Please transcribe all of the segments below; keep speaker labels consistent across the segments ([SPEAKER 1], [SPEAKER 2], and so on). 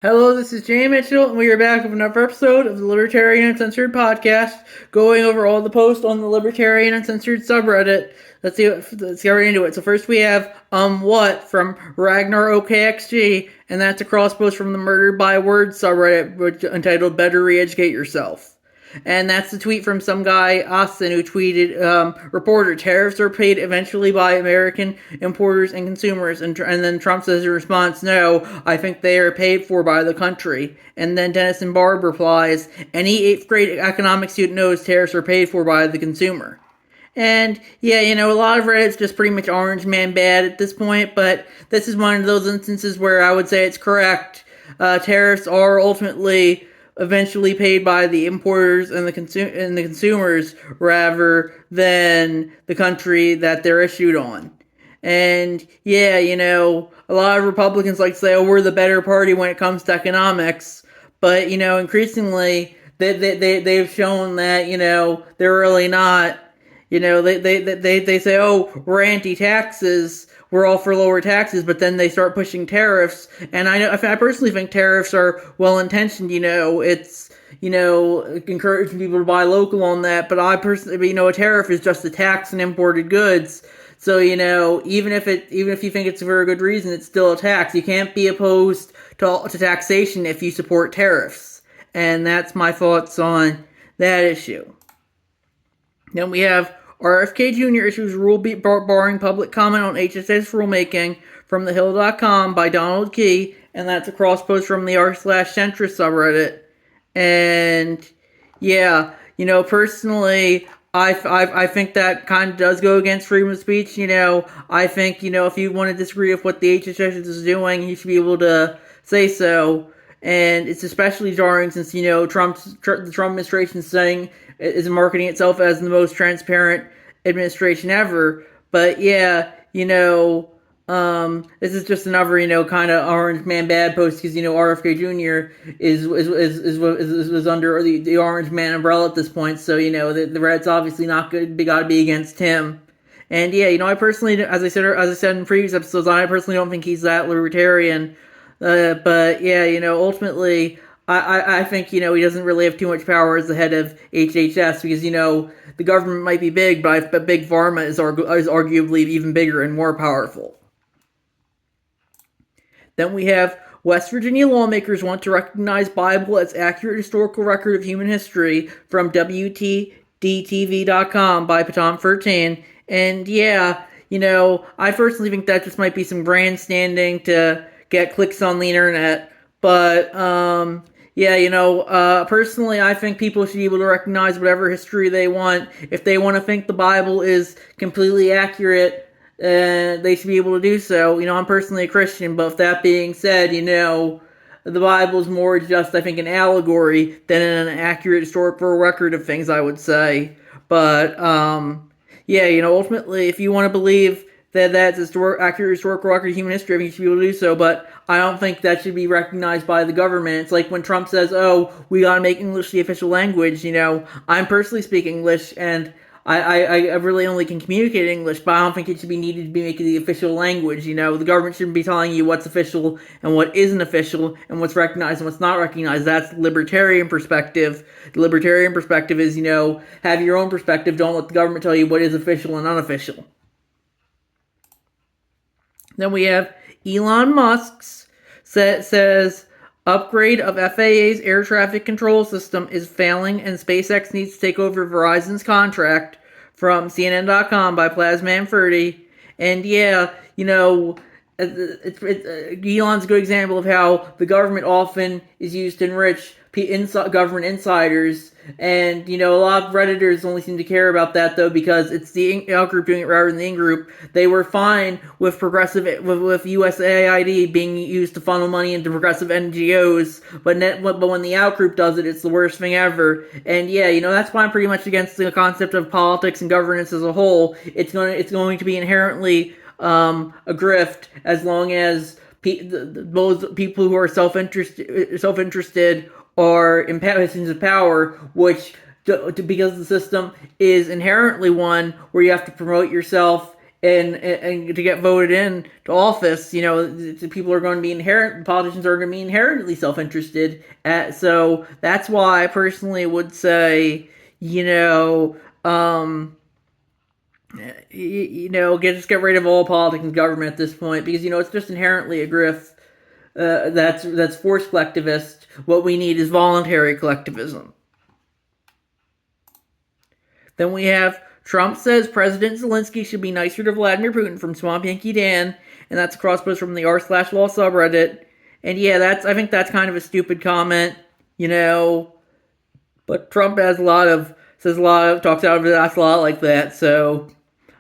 [SPEAKER 1] Hello, this is Jay Mitchell, and we are back with another episode of the Libertarian Uncensored podcast, going over all the posts on the Libertarian Uncensored subreddit. Let's get right into it. So first we have what from Ragnar OKXG, and that's a cross post from the Murdered by Words subreddit entitled "Better Re-Educate Yourself." And that's the tweet from some guy, Austin, who tweeted, reporter, tariffs are paid eventually by American importers and consumers. And then Trump says in response, no, I think they are paid for by the country. And then Denison Barb replies, any 8th grade economics student knows tariffs are paid for by the consumer. And yeah, a lot of Reddit's just pretty much orange man bad at this point, but this is one of those instances where I would say it's correct. Tariffs are ultimately eventually paid by the importers and the consumers rather than the country that they're issued on. And yeah, a lot of Republicans like to say, "Oh, we're the better party when it comes to economics," but increasingly they've shown that they're really not. They say, "Oh, we're anti-taxes. We're all for lower taxes," but then they start pushing tariffs. And I personally think tariffs are well intentioned. It's encouraging people to buy local on that. But I personally, a tariff is just a tax on imported goods. So even if you think it's for a good reason, it's still a tax. You can't be opposed to taxation if you support tariffs. And that's my thoughts on that issue. Then we have RFK Jr. issues rule barring public comment on HHS rulemaking from thehill.com by Donald Key, and that's a cross post from the r/centrist subreddit. And yeah, personally, I think that kind of does go against freedom of speech. I think if you want to disagree with what the HHS is doing, you should be able to say so. And it's especially jarring since the Trump administration is marketing itself as the most transparent administration ever. But yeah, this is just another kind of orange man bad post because RFK Jr. is under the orange man umbrella at this point. So the Red's obviously not good. They got to be against him. And yeah, I personally, as I said in previous episodes, I personally don't think he's that libertarian. But yeah, ultimately, I think he doesn't really have too much power as the head of HHS because the government might be big, but big pharma is arguably even bigger and more powerful. Then we have West Virginia lawmakers want to recognize Bible as accurate historical record of human history from WTDTV.com by Patam 13. And yeah, I personally think that just might be some grandstanding to get clicks on the internet. But yeah, personally, I think people should be able to recognize whatever history they want. If they want to think the Bible is completely accurate, they should be able to do so. I'm personally a Christian, but with that being said, the Bible is more just, I think, an allegory than an accurate historical record of things, I would say. But, yeah, ultimately, if you want to believe that that's accurate historical record of human history, I think you should be able to do so, but I don't think that should be recognized by the government. It's like when Trump says, oh, we gotta make English the official language, I'm personally speaking English, and I really only can communicate in English, but I don't think it should be needed to be making the official language, The government shouldn't be telling you what's official and what isn't official, and what's recognized and what's not recognized. That's the libertarian perspective. The libertarian perspective is, have your own perspective, don't let the government tell you what is official and unofficial. Then we have Elon Musk's says upgrade of FAA's air traffic control system is failing and SpaceX needs to take over Verizon's contract from CNN.com by Plasman30. And yeah, Elon's a good example of how the government often is used to enrich government insiders, and a lot of Redditors only seem to care about that though because it's the out group doing it rather than the in group. They were fine with with USAID being used to funnel money into progressive NGOs, but when the out group does it, it's the worst thing ever. And yeah, that's why I'm pretty much against the concept of politics and governance as a whole. It's going to be inherently a grift as long as those people who are self-interested are in positions of power, which because the system is inherently one where you have to promote yourself and to get voted in to office, people are going to be politicians are going to be inherently self-interested. So that's why I personally would say, you know, um, just get rid of all politics and government at this point, because it's just inherently a grift. That's forced collectivist. What we need is voluntary collectivism. Then we have Trump says President Zelensky should be nicer to Vladimir Putin from Swamp Yankee Dan, and that's a crosspost from the r/law subreddit. And yeah, I think that's kind of a stupid comment, but Trump talks out of his ass a lot like that, so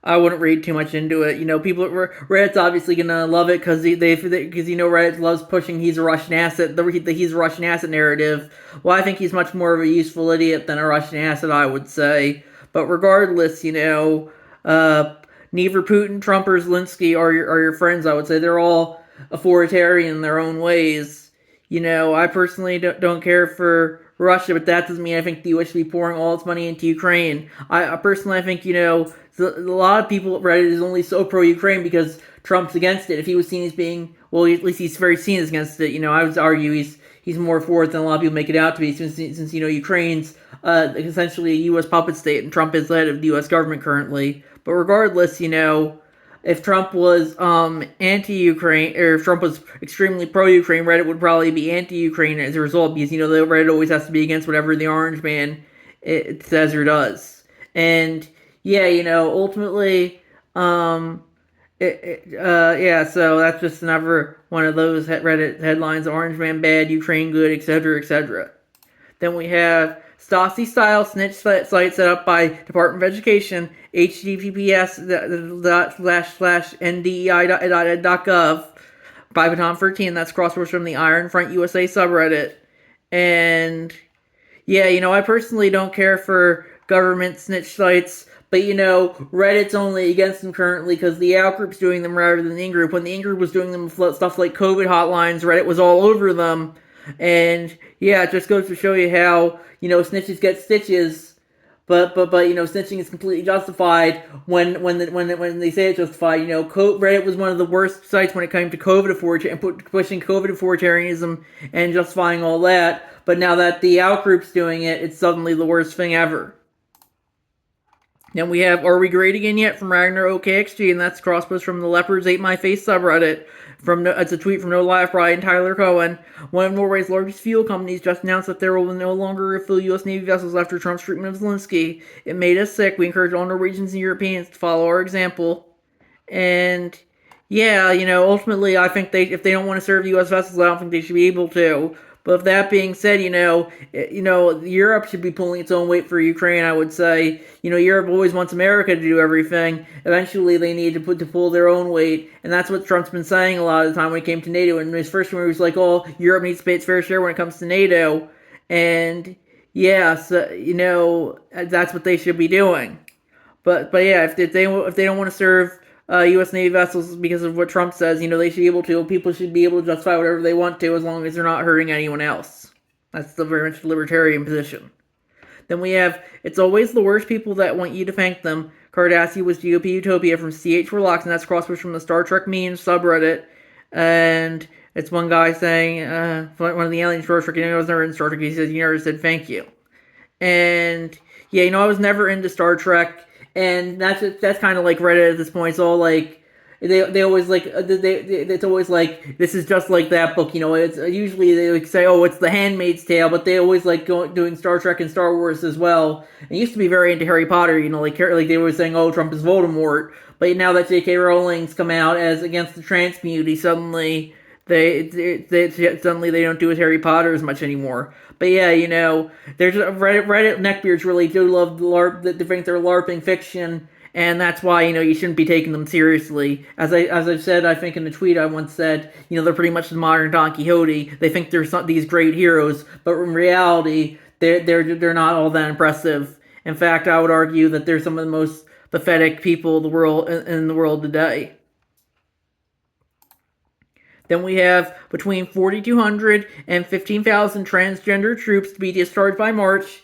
[SPEAKER 1] I wouldn't read too much into it. People at Reddit's obviously gonna love it because Reddit loves pushing he's a Russian asset, the he's a Russian asset narrative. Well, I think he's much more of a useful idiot than a Russian asset, I would say. But regardless, neither Putin, Trump, or Zelensky are your friends. I would say they're all authoritarian in their own ways. I personally don't care for Russia, but that doesn't mean I think the U.S. should be pouring all its money into Ukraine. I personally think a lot of people at Reddit is only so pro-Ukraine because Trump's against it. If he was seen as being, well, at least he's very seen as against it. I would argue he's more for it than a lot of people make it out to be, since Ukraine's essentially a U.S. puppet state, and Trump is the head of the U.S. government currently. But regardless, if Trump was anti-Ukraine, or if Trump was extremely pro-Ukraine, Reddit would probably be anti-Ukraine as a result, because the Reddit always has to be against whatever the orange man it says or does. And yeah, ultimately, so that's just another one of those Reddit headlines: Orange Man bad, Ukraine good, etc., etc. Then we have Stasi style snitch site set up by Department of Education, https://ndei.ed.gov, by Baton 13. That's crosswords from the Iron Front USA subreddit. And yeah, I personally don't care for government snitch sites, but Reddit's only against them currently because the outgroup's doing them rather than the in-group. When the in-group was doing them with stuff like COVID hotlines, Reddit was all over them. And yeah, it just goes to show you how snitches get stitches, but snitching is completely justified when they say it's justified. Reddit was one of the worst sites when it came to COVID and pushing COVID authoritarianism and justifying all that. But now that the outgroup's doing it, it's suddenly the worst thing ever. Then we have Are We Great Again Yet from Ragnar OKXG, and that's crosspost from the Leopards Ate My Face subreddit. It's a tweet from No Life Brian Tyler Cohen. One of Norway's largest fuel companies just announced that there will no longer refuel U.S. Navy vessels after Trump's treatment of Zelensky. It made us sick. We encourage all Norwegians and Europeans to follow our example. And yeah, ultimately, I think if they don't want to serve U.S. vessels, I don't think they should be able to. But with that being said, Europe should be pulling its own weight for Ukraine, I would say. Europe always wants America to do everything. Eventually, they need to pull their own weight, and that's what Trump's been saying a lot of the time when it came to NATO. And his first one, he was like, "Oh, Europe needs to pay its fair share when it comes to NATO," and yeah, so that's what they should be doing. But yeah, if they don't want to serve U.S. Navy vessels because of what Trump says, they should be able to. People should be able to justify whatever they want to as long as they're not hurting anyone else. That's the very much libertarian position. Then we have, it's always the worst people that want you to thank them. Cardassia was GOP Utopia from CH4Locks, and that's crosswords from the Star Trek memes subreddit. And it's one guy saying, one of the aliens Star Trek, I was never in Star Trek, he says, you never said thank you. And yeah, I was never into Star Trek. And that's kind of like Reddit at this point. It's all like they always like it's always like this is just like that book. It's usually they like say, oh, it's The Handmaid's Tale, but they always like doing Star Trek and Star Wars as well. And it used to be very into Harry Potter. Like they were saying, oh, Trump is Voldemort. But now that J.K. Rowling's come out as against the trans community, suddenly they don't do with Harry Potter as much anymore. But yeah, there's Reddit neckbeards really do love they think they're LARPing fiction, and that's why you shouldn't be taking them seriously. As I've said, I think in a tweet I once said, they're pretty much the modern Don Quixote. They think they're these great heroes, but in reality, they're not all that impressive. In fact, I would argue that they're some of the most pathetic people in the world today. Then we have between 4,200 and 15,000 transgender troops to be discharged by March,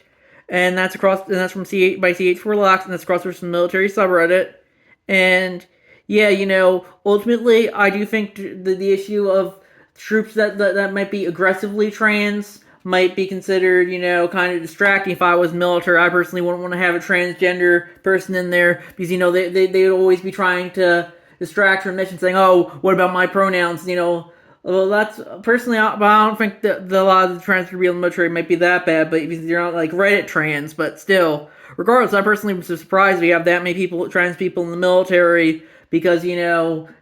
[SPEAKER 1] and that's from CH4Locks, and that's across from the military subreddit. And Yeah, ultimately, I do think the issue of troops that might be aggressively trans might be considered, kind of distracting. If I was military, I personally wouldn't want to have a transgender person in there because, they would always be trying to distract from mission, saying, "Oh, what about my pronouns?" Well, that's personally, but I don't think that a lot of the trans people in the military might be that bad. But because you're not like Reddit trans, but still, regardless, I personally was surprised we have that many trans people in the military because it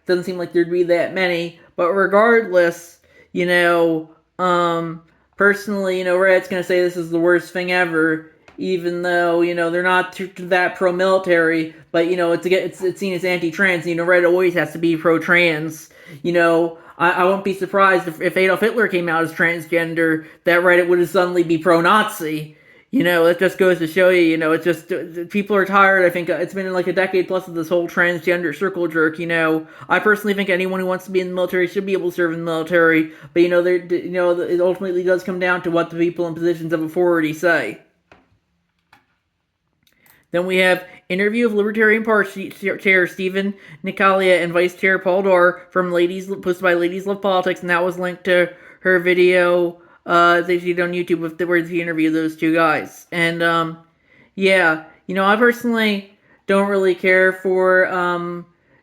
[SPEAKER 1] doesn't seem like there'd be that many. But regardless, you know, um, personally, Reddit's gonna say this is the worst thing ever, even though they're not that pro-military. But it's seen as anti-trans. Reddit always has to be pro-trans. I won't be surprised if Adolf Hitler came out as transgender, that Reddit would suddenly be pro-Nazi. It just goes to show you, it's just people are tired. I think it's been like a decade plus of this whole transgender circle jerk. I personally think anyone who wants to be in the military should be able to serve in the military, but it ultimately does come down to what the people in positions of authority say. Then we have interview of Libertarian Party Chair Stephen Nicalia and Vice Chair Paul Dorr from posted by Ladies Love Politics, and that was linked to her video they did on YouTube where he interviewed those two guys. And yeah, I personally don't really care for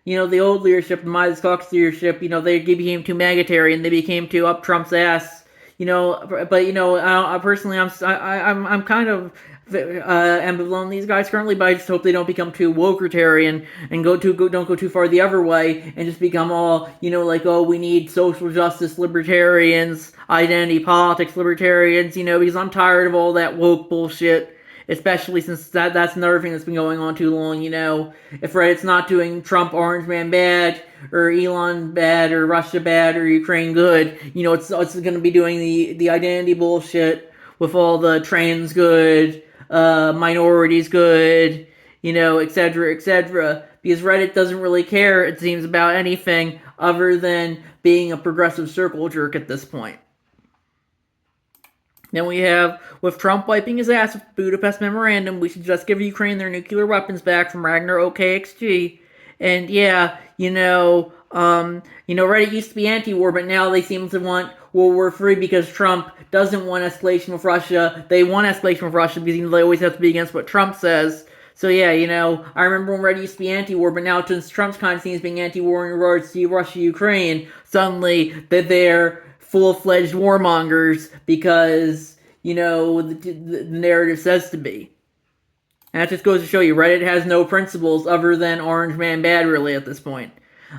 [SPEAKER 1] the old leadership, the Midas Caucus leadership. They became too maggotarian, they became too up Trump's ass. But I personally, I'm kind of ambivalent on these guys currently, but I just hope they don't become too wokeritarian and don't go too far the other way and just become all like, oh, we need social justice libertarians, identity politics libertarians, because I'm tired of all that woke bullshit. Especially since that's another thing that's been going on too long. If Reddit's not doing Trump Orange Man bad, or Elon bad, or Russia bad, or Ukraine good, it's going to be doing the identity bullshit with all the trans good, minorities good, etc., etc. Because Reddit doesn't really care, it seems, about anything other than being a progressive circle jerk at this point. Then we have, with Trump wiping his ass with the Budapest Memorandum, we should just give Ukraine their nuclear weapons back from Ragnar OKXG. And yeah, Reddit used to be anti-war, but now they seem to want World War III because Trump doesn't want escalation with Russia. They want escalation with Russia because they always have to be against what Trump says. So yeah, I remember when Reddit used to be anti-war, but now since Trump's kind of seen as being anti-war in regards to Russia-Ukraine, suddenly they're full-fledged warmongers because, the narrative says to be. And that just goes to show you, Reddit has no principles other than Orange Man bad, really, at this point.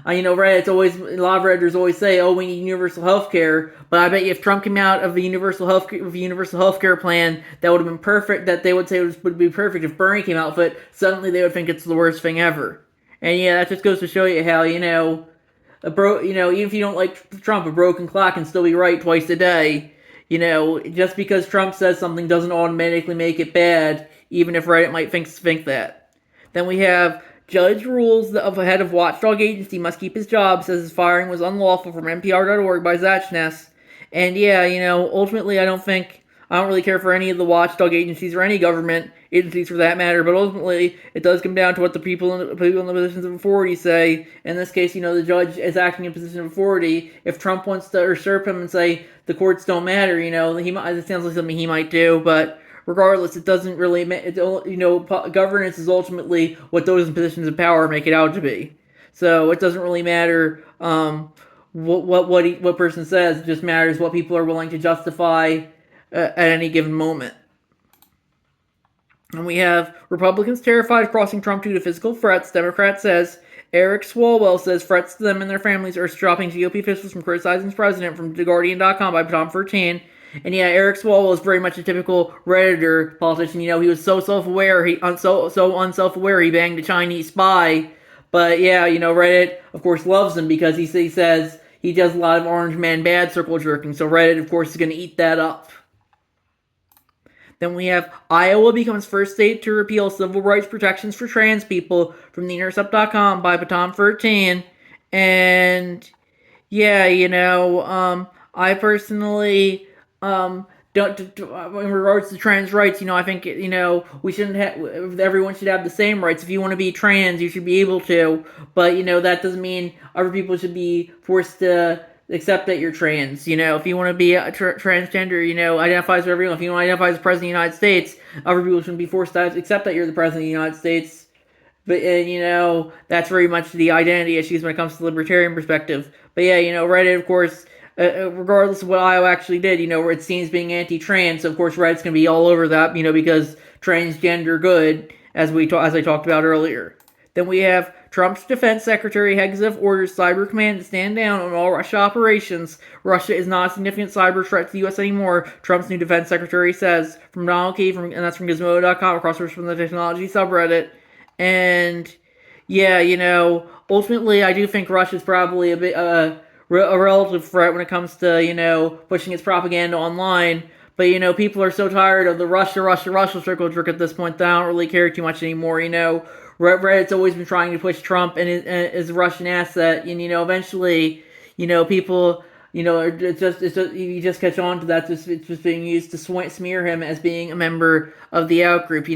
[SPEAKER 1] Reddit's always, a lot of Redditors always say, oh, we need universal health care, but I bet you if Trump came out of a universal health care plan, that would have been perfect, that they would say would be perfect. If Bernie came out with it, suddenly they would think it's the worst thing ever. And yeah, that just goes to show you how, even if you don't like Trump, a broken clock can still be right twice a day. Just because Trump says something doesn't automatically make it bad, even if Reddit might think that. Then we have judge rules the head of watchdog agency must keep his job, says his firing was unlawful from NPR.org by Zachness. And yeah, ultimately I don't really care for any of the watchdog agencies or any government agencies for that matter, but ultimately it does come down to what the people in the positions of authority say. In this case, the judge is acting in a position of authority. If Trump wants to usurp him and say the courts don't matter, it sounds like something he might do, but regardless, it doesn't really governance is ultimately what those in positions of power make it out to be. So it doesn't really matter what person says, it just matters what people are willing to justify at any given moment. And we have Republicans terrified of crossing Trump due to physical threats. Democrat says. Eric Swalwell says threats to them and their families are stopping GOP officials from criticizing the president from TheGuardian.com by Tom 13. And yeah, Eric Swalwell is very much a typical Redditor politician. He was so self-aware, so unself-aware, he banged a Chinese spy. But yeah, Reddit, of course, loves him because he says he does a lot of Orange Man bad circle jerking. So Reddit, of course, is going to eat that up. Then we have Iowa becomes first state to repeal civil rights protections for trans people from TheIntercept.com by Baton 13. And yeah, I personally don't in regards to trans rights, I think we shouldn't have. Everyone should have the same rights. If you want to be trans, you should be able to. But that doesn't mean other people should be forced to accept that you're trans. If you want to be a transgender, identify as whatever you want. If you want to identify as the president of the United States, other people shouldn't be forced to accept that you're the president of the United States. But that's very much the identity issues when it comes to the libertarian perspective. But yeah, Reddit, of course, regardless of what Iowa actually did, where it seems being anti-trans, so of course Reddit's gonna be all over that, because transgender good, as I talked about earlier. Then we have Trump's defense secretary Hegseth orders Cyber Command to stand down on all Russia operations. Russia is not a significant cyber threat to the U.S. anymore, Trump's new defense secretary says. From Donald Key, and that's from Gizmodo.com, across from the technology subreddit. And yeah, ultimately, I do think Russia's probably a relative threat when it comes to pushing its propaganda online. But people are so tired of the Russia circle jerk at this point that I don't really care too much anymore. Reddit's always been trying to push Trump and his Russian asset, and eventually, people. It's just you just catch on to that. It's just being used to smear him as being a member of the outgroup.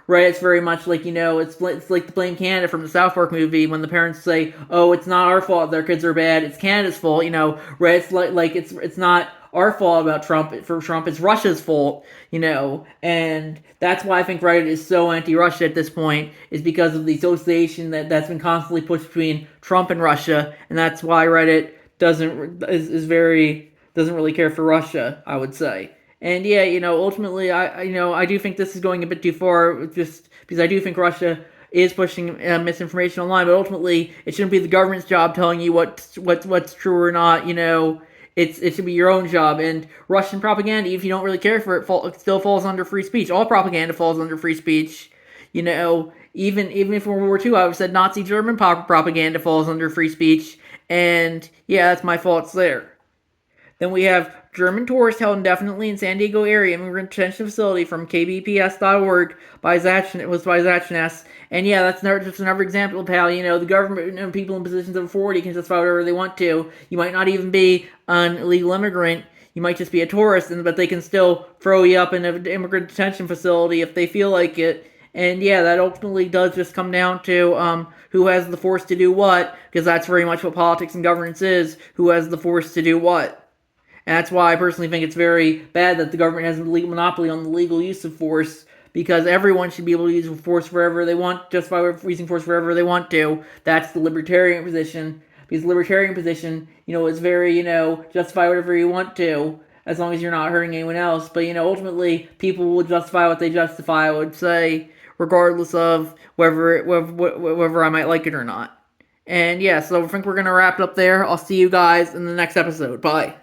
[SPEAKER 1] Reddit's very much like it's like the Blame Canada from the South Park movie when the parents say, "Oh, it's not our fault their kids are bad. It's Canada's fault." Reddit's like it's not our fault about Trump. For Trump, it's Russia's fault. And that's why I think Reddit is so anti-Russia at this point, is because of the association that's been constantly pushed between Trump and Russia, and that's why Reddit doesn't really care for Russia, I would say. And yeah, ultimately, I do think this is going a bit too far, just because I do think Russia is pushing misinformation online. But ultimately, it shouldn't be the government's job telling you what's true or not. It should be your own job. And Russian propaganda, if you don't really care for it, it still falls under free speech. All propaganda falls under free speech. Even if World War II, I would have said Nazi German propaganda falls under free speech. And yeah, that's my thoughts there. Then we have German tourists held indefinitely in San Diego area immigrant detention facility from kbps.org by Zachness. And yeah, that's just another example of how, the government and people in positions of authority can justify whatever they want to. You might not even be an illegal immigrant. You might just be a tourist, but they can still throw you up in an immigrant detention facility if they feel like it. And yeah, that ultimately does just come down to who has the force to do what, because that's very much what politics and governance is, who has the force to do what. And that's why I personally think it's very bad that the government has a legal monopoly on the legal use of force, because everyone should be able to use force wherever they want, just by using force wherever they want to. That's the libertarian position, because the libertarian position, is very, justify whatever you want to, as long as you're not hurting anyone else. But, ultimately, people will justify what they justify, I would say, regardless of whether I might like it or not. And yeah, so I think we're going to wrap it up there. I'll see you guys in the next episode. Bye.